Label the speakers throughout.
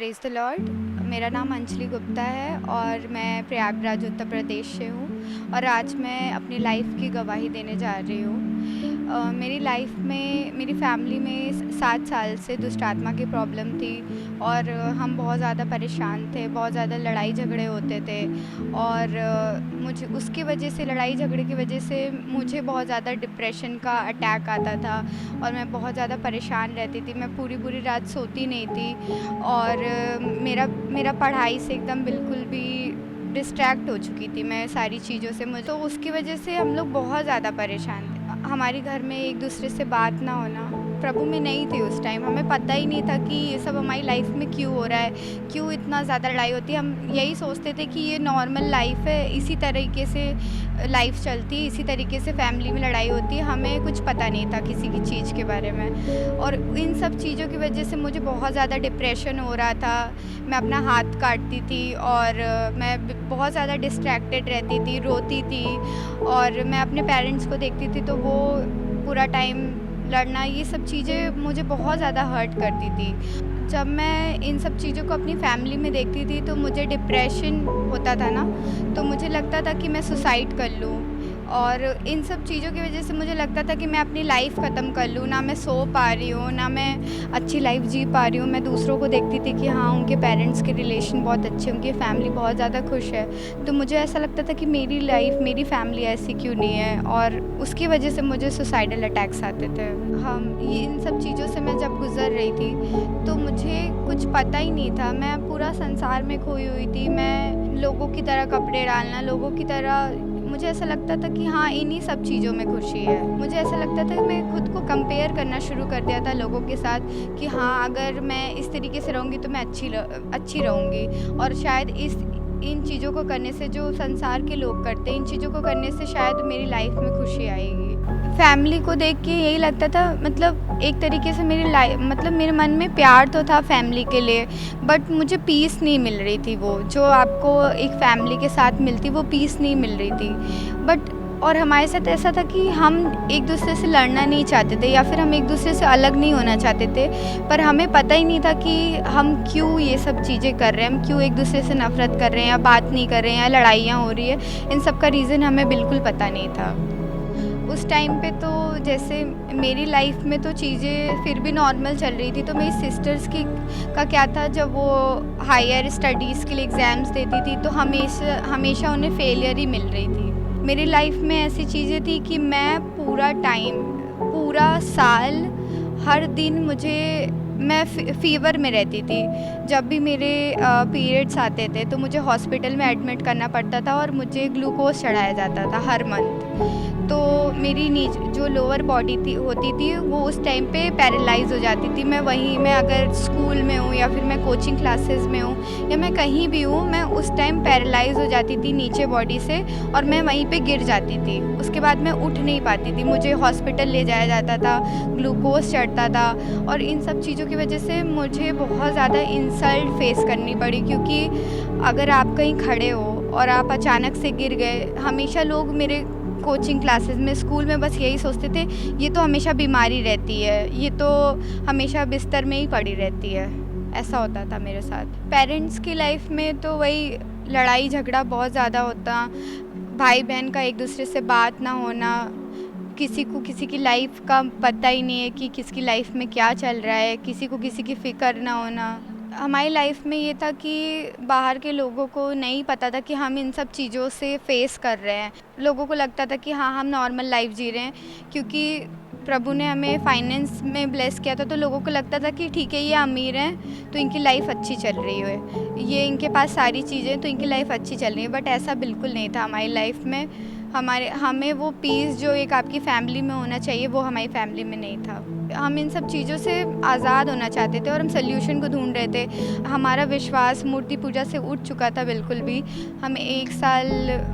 Speaker 1: Praise the Lord. मेरा नाम अंजलि गुप्ता है और मैं प्रयागराज उत्तर प्रदेश से हूँ और आज मैं अपनी लाइफ़ की गवाही देने जा रही हूँ। मेरी लाइफ़ में मेरी फैमिली में 7 साल से दुष्ट आत्मा की प्रॉब्लम थी और हम बहुत ज़्यादा परेशान थे, बहुत ज़्यादा लड़ाई झगड़े होते थे और मुझे उसकी वजह से लड़ाई झगड़े की वजह से मुझे बहुत ज़्यादा डिप्रेशन का अटैक आता था और मैं बहुत ज़्यादा परेशान रहती थी। मैं पूरी रात सोती नहीं थी और मेरा मेरा पढ़ाई से एकदम बिल्कुल भी डिस्ट्रैक्ट हो चुकी थी मैं सारी चीज़ों से। मुझे तो उसकी वजह से हम लोग बहुत ज़्यादा परेशान थे। हमारे घर में एक दूसरे से बात ना होना, प्रभु में नहीं थे उस टाइम। हमें पता ही नहीं था कि ये सब हमारी लाइफ में क्यों हो रहा है, क्यों इतना ज़्यादा लड़ाई होती है। हम यही सोचते थे कि ये नॉर्मल लाइफ है, इसी तरीके से लाइफ चलती है, इसी तरीके से फैमिली में लड़ाई होती है। हमें कुछ पता नहीं था किसी की चीज़ के बारे में और इन सब चीज़ों की वजह से मुझे बहुत ज़्यादा डिप्रेशन हो रहा था। मैं अपना हाथ काटती थी और मैं बहुत ज़्यादा डिस्ट्रैक्टेड रहती थी, रोती थी और मैं अपने पेरेंट्स को देखती थी तो वो पूरा टाइम लड़ना, ये सब चीज़ें मुझे बहुत ज़्यादा हर्ट करती थी। जब मैं इन सब चीज़ों को अपनी फैमिली में देखती थी तो मुझे डिप्रेशन होता था ना, तो मुझे लगता था कि मैं सुसाइड कर लूँ और इन सब चीज़ों की वजह से मुझे लगता था कि मैं अपनी लाइफ़ ख़त्म कर लूँ। ना मैं सो पा रही हूँ, ना मैं अच्छी लाइफ़ जी पा रही हूँ। मैं दूसरों को देखती थी कि हाँ, उनके पेरेंट्स के रिलेशन बहुत अच्छे, उनकी फैमिली बहुत ज़्यादा खुश है। तो मुझे ऐसा लगता था कि मेरी लाइफ़, मेरी फैमिली ऐसी क्यों नहीं है और उसकी वजह से मुझे सुसाइडल अटैक्स आते थे। ये इन सब चीज़ों से मैं जब गुज़र रही थी तो मुझे कुछ पता ही नहीं था। मैं पूरा संसार में खोई हुई थी। मैं लोगों की तरह कपड़े डालना, लोगों की तरह, मुझे ऐसा लगता था कि हाँ, इन्हीं सब चीज़ों में खुशी है। मुझे ऐसा लगता था कि मैं खुद को कंपेयर करना शुरू कर दिया था लोगों के साथ कि हाँ, अगर मैं इस तरीके से रहूँगी तो मैं अच्छी रहूँगी और शायद इन चीज़ों को करने से, जो संसार के लोग करते हैं, इन चीज़ों को करने से शायद मेरी लाइफ में खुशी आएगी। फैमिली को देख के यही लगता था, मतलब एक तरीके से मेरे मन में प्यार तो था फैमिली के लिए, बट मुझे पीस नहीं मिल रही थी। वो जो आपको एक फैमिली के साथ मिलती, वो पीस नहीं मिल रही थी। बट और हमारे साथ ऐसा था कि हम एक दूसरे से लड़ना नहीं चाहते थे या फिर हम एक दूसरे से अलग नहीं होना चाहते थे, पर हमें पता ही नहीं था कि हम क्यों ये सब चीज़ें कर रहे हैं, हम क्यों एक दूसरे से नफ़रत कर रहे हैं या बात नहीं कर रहे हैं या लड़ाइयाँ हो रही है। इन सब का रीज़न हमें बिल्कुल पता नहीं था। उस टाइम पे तो जैसे मेरी लाइफ में तो चीज़ें फिर भी नॉर्मल चल रही थी, तो मेरी सिस्टर्स की का क्या था, जब वो हायर स्टडीज़ के लिए एग्ज़ाम्स देती थी तो हमेशा उन्हें फेलियर ही मिल रही थी। मेरी लाइफ में ऐसी चीज़ें थी कि मैं पूरा साल, हर दिन मैं फ़ीवर में रहती थी। जब भी मेरे पीरियड्स आते थे तो मुझे हॉस्पिटल में एडमिट करना पड़ता था और मुझे ग्लूकोज़ चढ़ाया जाता था हर मंथ। तो मेरी जो लोअर बॉडी होती थी वो उस टाइम पे पैरालाइज़ हो जाती थी। मैं अगर स्कूल में हूँ या फिर मैं कोचिंग क्लासेस में हूँ या मैं कहीं भी हूँ, मैं उस टाइम पैरालाइज़ हो जाती थी नीचे बॉडी से और मैं वहीं पे गिर जाती थी। उसके बाद मैं उठ नहीं पाती थी, मुझे हॉस्पिटल ले जाया जाता था, ग्लूकोज़ चढ़ता था और इन सब चीज़ों की वजह से मुझे बहुत ज़्यादा इंसल्ट फ़ेस करनी पड़ी, क्योंकि अगर आप कहीं खड़े हो और आप अचानक से गिर गए, हमेशा लोग मेरे कोचिंग क्लासेस में, स्कूल में बस यही सोचते थे, ये तो हमेशा बीमारी रहती है, ये तो हमेशा बिस्तर में ही पड़ी रहती है। ऐसा होता था मेरे साथ। पेरेंट्स की लाइफ में तो वही लड़ाई झगड़ा बहुत ज़्यादा होता, भाई बहन का एक दूसरे से बात ना होना, किसी को किसी की लाइफ का पता ही नहीं है कि किसकी लाइफ में क्या चल रहा है, किसी को किसी की फ़िक्र ना होना। हमारी लाइफ में ये था कि बाहर के लोगों को नहीं पता था कि हम इन सब चीज़ों से फेस कर रहे हैं। लोगों को लगता था कि हाँ, हम नॉर्मल लाइफ जी रहे हैं, क्योंकि प्रभु ने हमें फाइनेंस में ब्लेस किया था, तो लोगों को लगता था कि ठीक है, ये अमीर हैं तो इनकी लाइफ अच्छी चल रही है, ये इनके पास सारी चीज़ें तो इनकी लाइफ अच्छी चल रही है। बट ऐसा बिल्कुल नहीं था हमारी लाइफ में। हमें वो पीस जो एक आपकी फैमिली में होना चाहिए, वो हमारी फैमिली में नहीं था। हम इन सब चीज़ों से आज़ाद होना चाहते थे और हम सॉल्यूशन को ढूंढ रहे थे। हमारा विश्वास मूर्ति पूजा से उठ चुका था बिल्कुल भी। हम 1 साल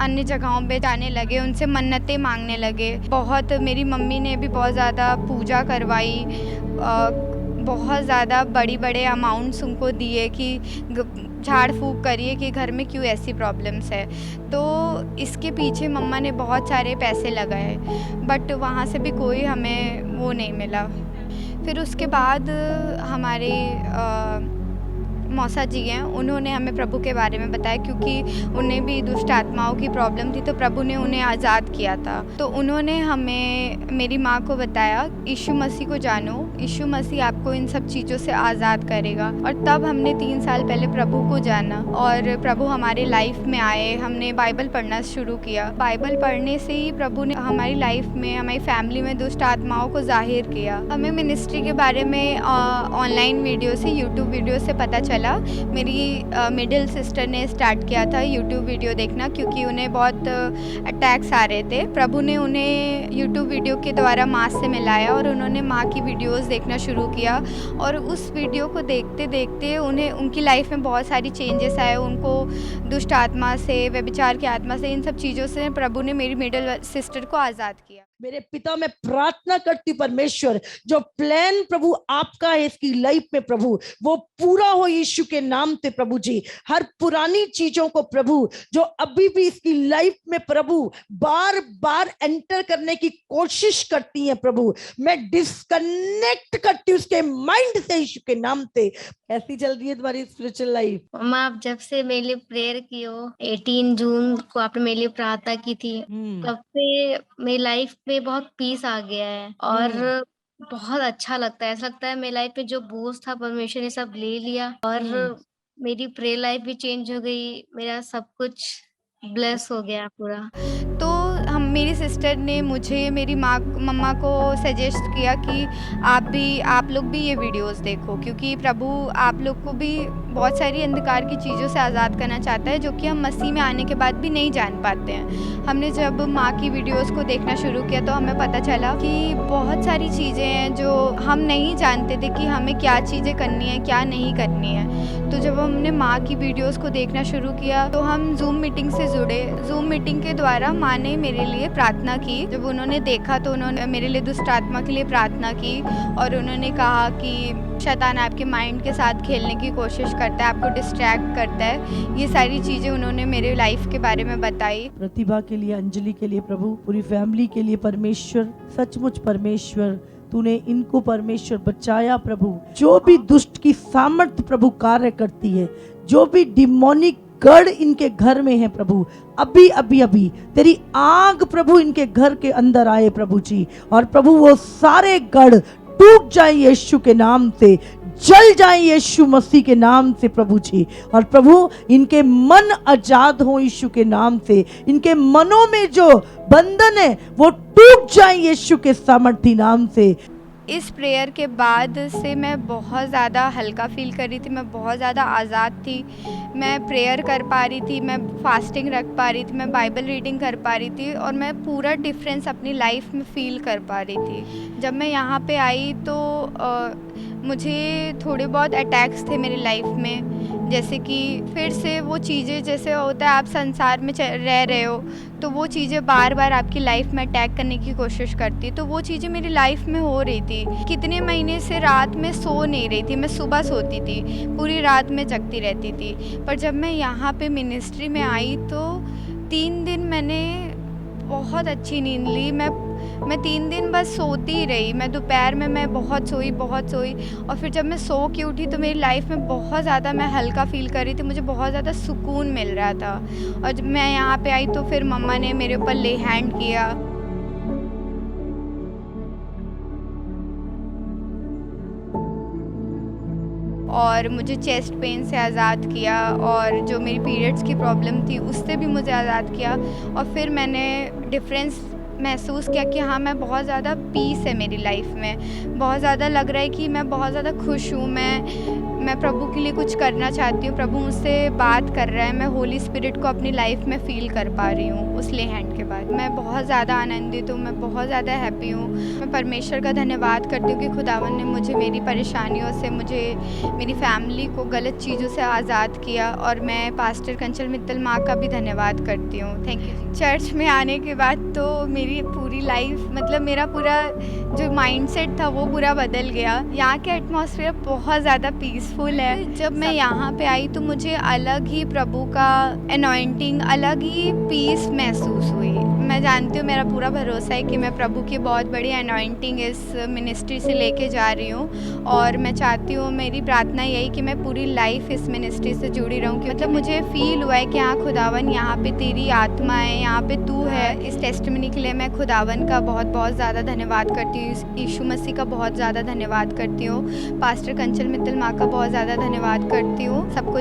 Speaker 1: अन्य जगहों पे जाने लगे, उनसे मन्नतें मांगने लगे। मेरी मम्मी ने भी बहुत ज़्यादा पूजा करवाई, बहुत ज़्यादा बड़े अमाउंट्स उनको दिए कि झाड़ फूँक करिए कि घर में क्यों ऐसी प्रॉब्लम्स है। तो इसके पीछे मम्मा ने बहुत सारे पैसे लगाए, बट वहाँ से भी कोई हमें वो नहीं मिला। फिर उसके बाद हमारे मौसा जी हैं, उन्होंने हमें प्रभु के बारे में बताया, क्योंकि उन्हें भी दुष्ट आत्माओं की प्रॉब्लम थी, तो प्रभु ने उन्हें आज़ाद किया था। तो उन्होंने हमें, मेरी माँ को बताया, यीशु मसीह को जानो, यीशु मसीह आपको इन सब चीज़ों से आज़ाद करेगा। और तब हमने 3 साल पहले प्रभु को जाना और प्रभु हमारे लाइफ में आए। हमने बाइबल पढ़ना शुरू किया। बाइबल पढ़ने से ही प्रभु ने हमारी लाइफ में, हमारी फैमिली में दुष्ट आत्माओं को ज़ाहिर किया। हमें मिनिस्ट्री के बारे में ऑनलाइन वीडियो से, यूट्यूब वीडियो से पता चला। मेरी मिडिल सिस्टर ने स्टार्ट किया था यूट्यूब वीडियो देखना, क्योंकि उन्हें बहुत अटैक्स आ रहे थे। प्रभु ने उन्हें यूट्यूब वीडियो के द्वारा माँ से मिलाया और उन्होंने माँ की वीडियोस देखना शुरू किया। और उस वीडियो को देखते देखते उन्हें, उनकी लाइफ में बहुत सारी चेंजेस आए। उनको दुष्ट आत्मा से, व्यभिचार की आत्मा से, इन सब चीज़ों से प्रभु ने मेरी मिडिल सिस्टर को आज़ाद किया।
Speaker 2: मेरे पिता, मैं प्रार्थना करती हूँ परमेश्वर, जो प्लान प्रभु आपका है इसकी लाइफ में प्रभु, वो पूरा हो यीशु के नाम से प्रभु जी। हर पुरानी चीजों को प्रभु, जो अभी भी इसकी लाइफ में प्रभु बार बार एंटर करने की कोशिश करती है प्रभु, मैं डिस्कनेक्ट करती हूँ उसके माइंड से यीशु के नाम से। ऐसी चल रही है तुम्हारी स्पिरिचुअल लाइफ?
Speaker 3: मम्मा, आप जब से मेरे लिए प्रेयर की हो, 18 जून को आपने मेरे लिए प्रार्थना की थी, तब से मेरी लाइफ में बहुत पीस आ गया है और बहुत अच्छा लगता है। ऐसा लगता है मेरी लाइफ में जो बोझ था परमेश्वर ने सब ले लिया और मेरी प्रेयर लाइफ भी चेंज हो गई। मेरा सब कुछ ब्लेस हो गया पूरा।
Speaker 1: तो मेरी सिस्टर ने मुझे, मेरी मम्मा को सजेस्ट किया कि आप लोग भी ये वीडियोस देखो, क्योंकि प्रभु आप लोग को भी बहुत सारी अंधकार की चीज़ों से आज़ाद करना चाहता है, जो कि हम मसीह में आने के बाद भी नहीं जान पाते हैं। हमने जब माँ की वीडियोस को देखना शुरू किया तो हमें पता चला कि बहुत सारी चीज़ें हैं जो हम नहीं जानते थे कि हमें क्या चीज़ें करनी है, क्या नहीं करनी है। तो जब हमने माँ की वीडियोस को देखना शुरू किया तो हम जूम मीटिंग से जुड़े। जूम मीटिंग के द्वारा माँ ने मेरे लिए प्रार्थना की। जब उन्होंने देखा तो उन्होंने मेरे लिए दुष्ट आत्मा के लिए प्रार्थना की और उन्होंने कहा कि शैतान आपके माइंड के साथ खेलने की कोशिश करता है, आपको डिस्ट्रैक्ट करता है। ये सारी चीज़ें उन्होंने मेरे लाइफ के बारे में बताई।
Speaker 2: प्रतिभा के लिए, अंजलि के लिए प्रभु, पूरी फैमिली के लिए परमेश्वर, सचमुच परमेश्वर तूने इनको परमेश्वर बचाया प्रभु। जो भी दुष्ट की सामर्थ्य प्रभु कार्य करती है, जो भी डिमोनिक गढ़ इनके घर में है प्रभु, अभी अभी अभी तेरी आग प्रभु इनके घर के अंदर आए प्रभु जी, और प्रभु वो सारे गढ़ टूट जाए यीशु के नाम से, जल जाए यीशु मसीह के नाम से प्रभु जी। और प्रभु इनके मन आजाद हो यीशु के नाम से, इनके मनों में जो बंधन है वो टूट जाए यीशु के सामर्थी नाम से।
Speaker 1: इस प्रेयर के बाद से मैं बहुत ज़्यादा हल्का फील कर रही थी, मैं बहुत ज़्यादा आज़ाद थी। मैं प्रेयर कर पा रही थी, मैं फास्टिंग रख पा रही थी, मैं बाइबल रीडिंग कर पा रही थी और मैं पूरा डिफरेंस अपनी लाइफ में फ़ील कर पा रही थी। जब मैं यहाँ पे आई तो मुझे थोड़े बहुत अटैक्स थे मेरी लाइफ में, जैसे कि फिर से वो चीज़ें, जैसे होता है आप संसार में रह रहे हो तो वो चीज़ें बार बार आपकी लाइफ में अटैक करने की कोशिश करती, तो वो चीज़ें मेरी लाइफ में हो रही थी। कितने महीने से रात में सो नहीं रही थी, मैं सुबह सोती थी, पूरी रात में जगती रहती थी। पर जब मैं यहाँ पे मिनिस्ट्री में आई तो 3 दिन मैंने बहुत अच्छी नींद ली। मैं 3 दिन बस सोती ही रही। मैं दोपहर में मैं बहुत सोई और फिर जब मैं सो के उठी तो मेरी लाइफ में बहुत ज़्यादा मैं हल्का फील कर रही थी, मुझे बहुत ज़्यादा सुकून मिल रहा था। और जब मैं यहाँ पे आई तो फिर मम्मा ने मेरे ऊपर ले हैंड किया। और मुझे चेस्ट पेन से आज़ाद किया और जो मेरी पीरियड्स की प्रॉब्लम थी उससे भी मुझे आज़ाद किया। और फिर मैंने डिफरेंस महसूस किया कि हाँ, मैं बहुत ज़्यादा पीस है मेरी लाइफ में, बहुत ज़्यादा लग रहा है कि मैं बहुत ज़्यादा खुश हूँ। मैं प्रभु के लिए कुछ करना चाहती हूँ, प्रभु मुझसे बात कर रहा है, मैं होली स्पिरिट को अपनी लाइफ में फ़ील कर पा रही हूँ उस ले हैंड के बाद। मैं बहुत ज़्यादा आनंदित हूँ, मैं बहुत ज़्यादा हैप्पी हूँ। मैं परमेश्वर का धन्यवाद करती हूँ कि खुदावन ने मुझे मेरी परेशानियों से, मुझे मेरी फैमिली को गलत चीज़ों से आज़ाद किया। और मैं पास्टर कंचल मित्तल माँ का भी धन्यवाद करती हूँ। Thank you. चर्च में आने के बाद तो मेरी पूरी लाइफ, मतलब मेरा पूरा जो माइंडसेट था वो पूरा बदल गया। यहाँ के एटमॉस्फेयर बहुत ज़्यादा पीसफुल है। जब मैं यहाँ पे आई तो मुझे अलग ही प्रभु का अनॉइंटिंग, अलग ही पीस महसूस हुई। मैं जानती हूँ, मेरा पूरा भरोसा है कि मैं प्रभु की बहुत बड़ी अनॉइंटिंग इस मिनिस्ट्री से लेके जा रही हूँ और मैं चाहती हूँ, मेरी प्रार्थना यही कि मैं पूरी लाइफ इस मिनिस्ट्री से जुड़ी रहूँ कि मतलब मुझे फ़ील हुआ है कि हाँ खुदावन यहाँ पे तेरी आत्मा है, यहाँ पे तू है। इस टेस्टिमनी के लिए मैं खुदावन का बहुत बहुत ज़्यादा धन्यवाद करती हूँ, यीशु मसीह का बहुत ज़्यादा धन्यवाद करती हूँ, पास्टर कंचन मित्तल माँ का बहुत ज़्यादा धन्यवाद करती हूँ। सबको